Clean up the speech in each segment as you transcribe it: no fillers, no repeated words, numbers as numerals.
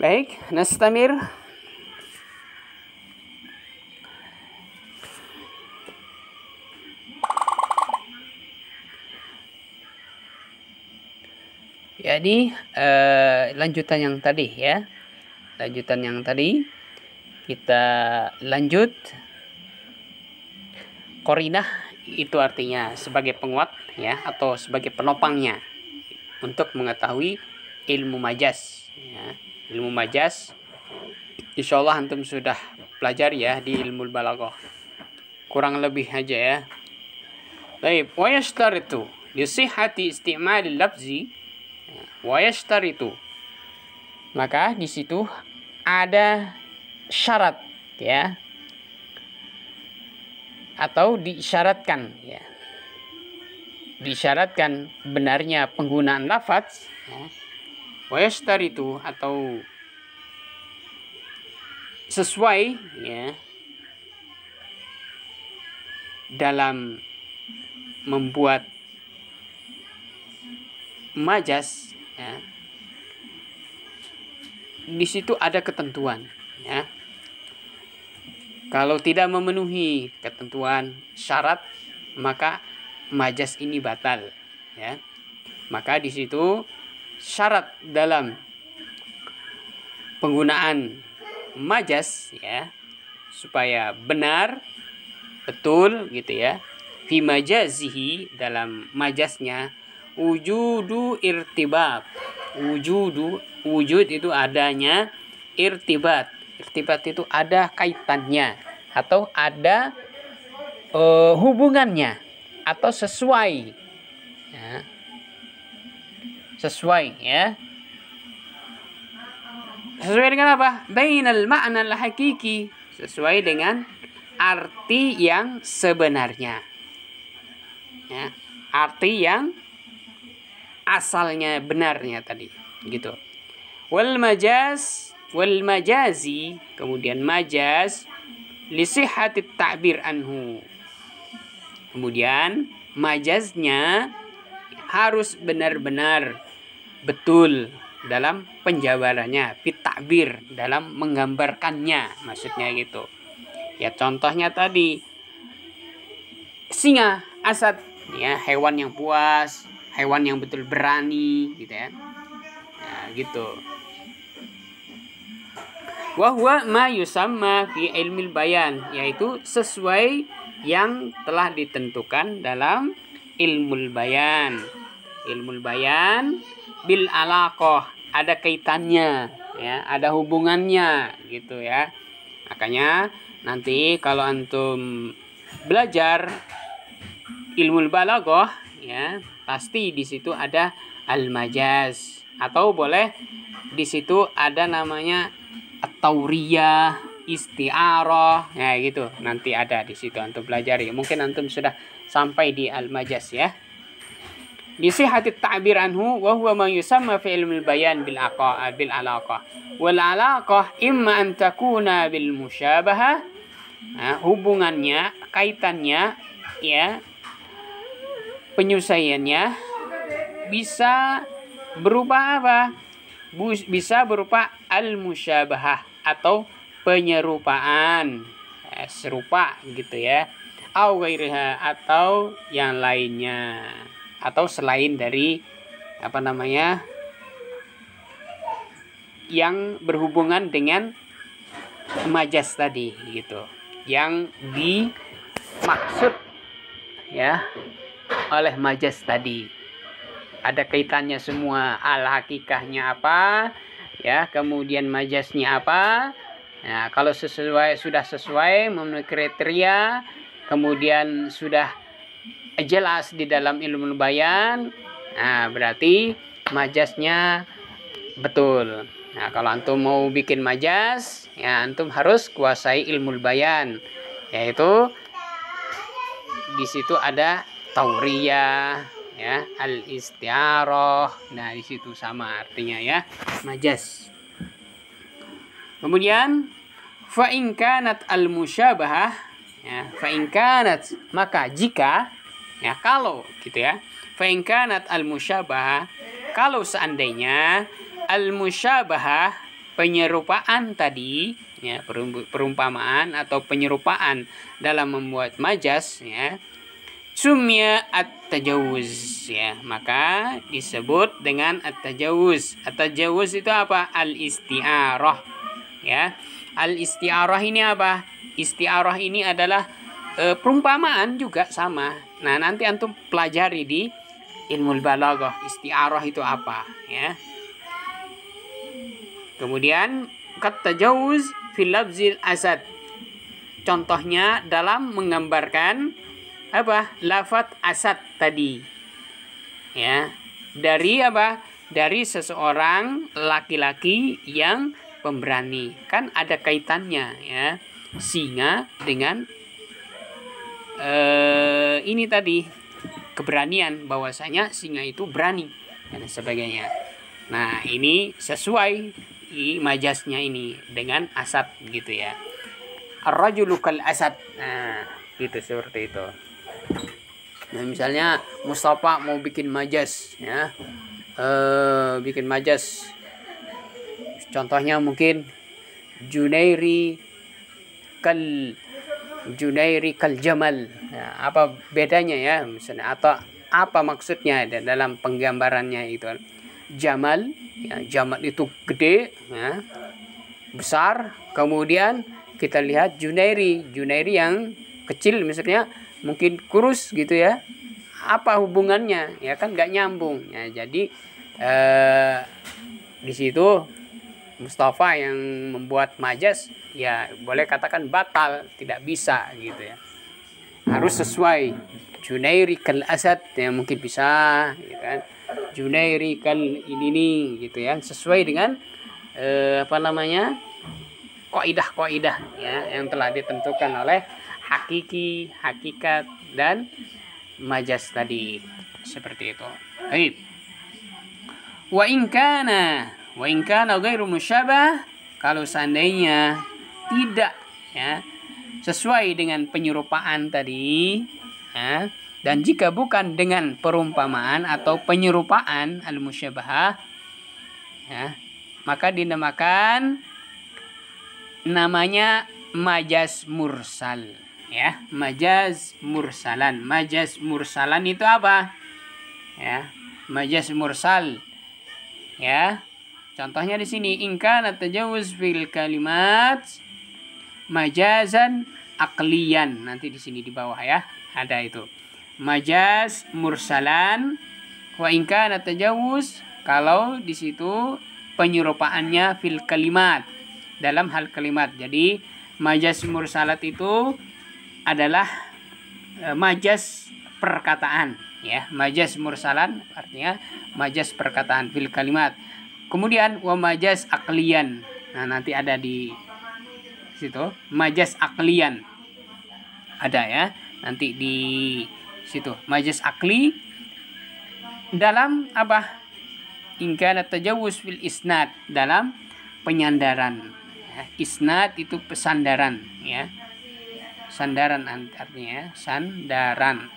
Baik, nastamir. Jadi lanjutan yang tadi ya. Lanjutan yang tadi kita lanjut. Qarinah itu artinya sebagai penguat ya, atau sebagai penopangnya untuk mengetahui ilmu majaz ya. Ilmu majaz insyaallah antum sudah pelajari ya di ilmu balaghah. Kurang lebih aja ya. Baik, wa yashtaritu li sihhati isti'mal al-lafzi wa yashtaritu. Maka di situ ada syarat ya, atau diisyaratkan ya. Diisyaratkan benarnya penggunaan lafaz ya. Wa yashtaritu atau sesuai ya dalam membuat majaz ya. Di situ ada ketentuan ya. Kalau tidak memenuhi ketentuan syarat, maka majaz ini batal ya. Maka di situ syarat dalam penggunaan majaz ya, supaya benar betul gitu ya, fi majazihi, dalam majaznya, wujudu irtibat. Wujud itu adanya irtibat. Irtibat itu ada kaitannya atau ada hubungannya atau sesuai ya. Sesuai ya. Sesuai dengan apa? Bainal ma'na al-hakiki, sesuai dengan arti yang sebenarnya ya. Arti yang asalnya benarnya tadi gitu. Wal majazi, kemudian majaz li sihhati ta'bir anhu. Kemudian majaznya harus benar-benar betul dalam penjabarannya, fit ta'bir, dalam menggambarkannya, maksudnya gitu. Ya contohnya tadi singa, asad ya, hewan yang puas, hewan yang betul berani gitu ya. Nah, gitu. Wa huwa ma yusamma fi ilmil bayan, yaitu sesuai yang telah ditentukan dalam ilmul bayan. Ilmul bayan bil alaqah, ada kaitannya ya, ada hubungannya gitu ya. Makanya nanti kalau antum belajar ilmul balaghah ya, pasti di situ ada al-majaz, atau boleh di situ ada namanya at-tauriyah, isti'arah ya gitu. Nanti ada di situ antum pelajari. Mungkin antum sudah sampai di al-majaz ya. Li sihhati ta'bir anhu wa huwa ma yusamma fi ilmil bayan bil alaqah. Wal alaqah imma an takuna bil musyabahah. Nah, hubungannya, kaitannya ya, penyelesaiannya bisa berupa apa? Bisa berupa al-musyabahah atau penyerupaan, serupa gitu ya. Au ghairiha, atau yang lainnya, atau selain dari apa namanya, yang berhubungan dengan majaz tadi gitu, yang dimaksud ya oleh majaz tadi. Ada kaitannya semua, al-hakikahnya apa ya, kemudian majaznya apa. Nah, kalau sudah sesuai memenuhi kriteria, kemudian sudah jelas di dalam ilmu bayan, nah berarti majaznya betul. Nah, kalau antum mau bikin majaz, ya antum harus kuasai ilmu bayan, yaitu di situ ada tauriyah ya, al-isti'arah. Nah, di situ sama artinya ya, majaz. Kemudian fa in kanat al-musyabahah ya, fa in kanat, maka jika ya, kalau gitu ya, fa in kanat al-musyabahah, kalau seandainya al-musyabahah penyerupaan tadi, ya, perumpamaan atau penyerupaan dalam membuat majas, ya, sumya at-tajawuz, ya, maka disebut dengan at-tajawuz. At-tajawuz itu apa? Al-isti'arah, ya. Al-isti'arah ini apa? Isti'arah ini adalah perumpamaan juga sama. Nah, nanti antum pelajari di ilmu balaghah isti'arah itu apa, ya. Kemudian kat tajawuz fil lafzil asad. Contohnya dalam menggambarkan apa? Lafaz asad tadi. Ya. Dari apa? Dari seseorang laki-laki yang pemberani. Kan ada kaitannya, ya. Singa dengan ini tadi keberanian, bahwasanya singa itu berani dan sebagainya. Nah, ini sesuai majasnya ini dengan asad gitu ya. Ar-rajulu kal asad. Nah, gitu seperti itu. Nah, misalnya Mustafa mau bikin majas, ya. Bikin majas. Contohnya mungkin Junairi kal jamal. Nah, apa bedanya ya misalnya, atau apa maksudnya dalam penggambarannya itu? Jamal, ya, jamal itu gede, ya, besar. Kemudian kita lihat Junairi yang kecil misalnya mungkin kurus gitu ya. Apa hubungannya? Ya kan nggak nyambung. Ya, jadi di situ Mustafa yang membuat majas, ya boleh katakan batal, tidak bisa gitu ya. Harus sesuai. Junairi kal asad, ya mungkin bisa, gitu kan. Junairi kal ini nih, gitu ya. Sesuai dengan apa namanya? Kaidah-kaidah, ya, yang telah ditentukan oleh hakiki, hakikat dan majas tadi. Seperti itu. Baik. Wa in kana ghairu musyabah, kalau seandainya tidak, ya, sesuai dengan penyerupaan tadi, ya, dan jika bukan dengan perumpamaan atau penyerupaan al-musyabahah, ya, maka dinamakan namanya majaz mursal, ya. Majaz mursalan. Majaz mursalan itu apa? Ya, majaz mursal, ya. Contohnya di sini, in kana tajawuz fil kalimat majazan aqliyan. Nanti di sini di bawah, ya, ada itu. Majaz mursalan wa in kana tajawuz, kalau di situ penyerupaannya fil kalimat, dalam hal kalimat. Jadi majaz mursalat itu adalah majaz perkataan, ya. Majaz mursalan artinya majaz perkataan fil kalimat. Kemudian wa majaz aqliyan. Nah, nanti ada di situ majaz aqliyan. Ada, ya. Nanti di situ majaz aqli dalam apa? In kana tajawuz fil isnad, dalam penyandaran. Ya, isnad itu pesandaran, ya. Sandaran artinya, sandaran.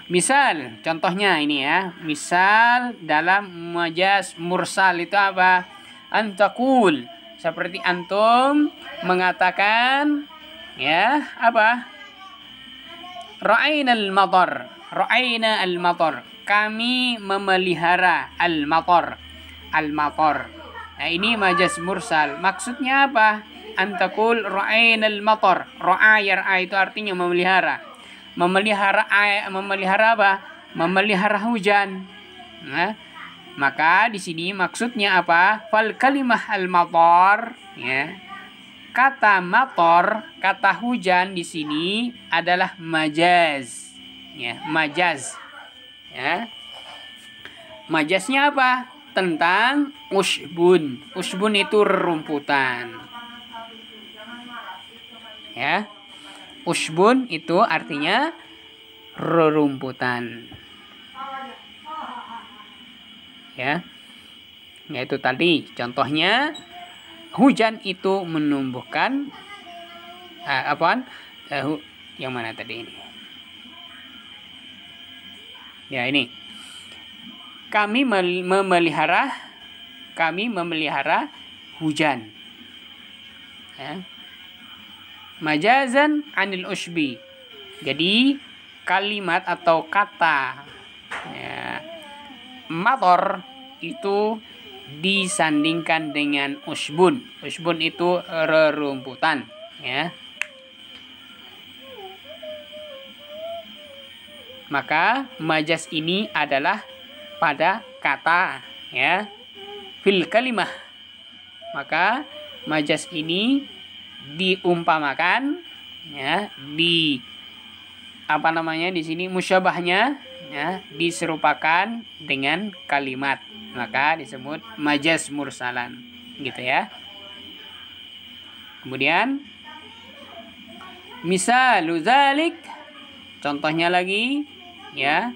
Misal, contohnya ini, ya. Misal dalam majaz mursal itu apa? Antakul, seperti antum mengatakan, ya, apa? Ra'aina al-matar. Ra'aina al-matar. Kami memelihara al-matar. Al-matar. Nah, ini majaz mursal. Maksudnya apa? Antakul ra'aina al-matar. Ra'a yar'a itu artinya memelihara. Memelihara apa? Memelihara hujan. Nah, maka di sini maksudnya apa? Fal kalimah al-matar, ya. Kata matar, kata hujan di sini adalah majaz. Ya, majaz. Ya. Majaznya apa? Tentang usbun. Usbun itu rerumputan. Ya. Usbun itu artinya rerumputan. Ya. Yaitu tadi contohnya hujan itu menumbuhkan yang mana tadi ini? Ya, ini. Kami memelihara kami memelihara hujan. Ya. Majazan anil usbi. Jadi kalimat atau kata ya, mator itu disandingkan dengan usbun. Usbun itu rerumputan, ya. Maka majaz ini adalah pada kata, ya, fil kalimah. Maka majaz ini diumpamakan, ya, di di sini musyabahnya, ya, diserupakan dengan kalimat, maka disebut majaz mursalan, gitu ya. Kemudian misalu dzalik, contohnya lagi, ya,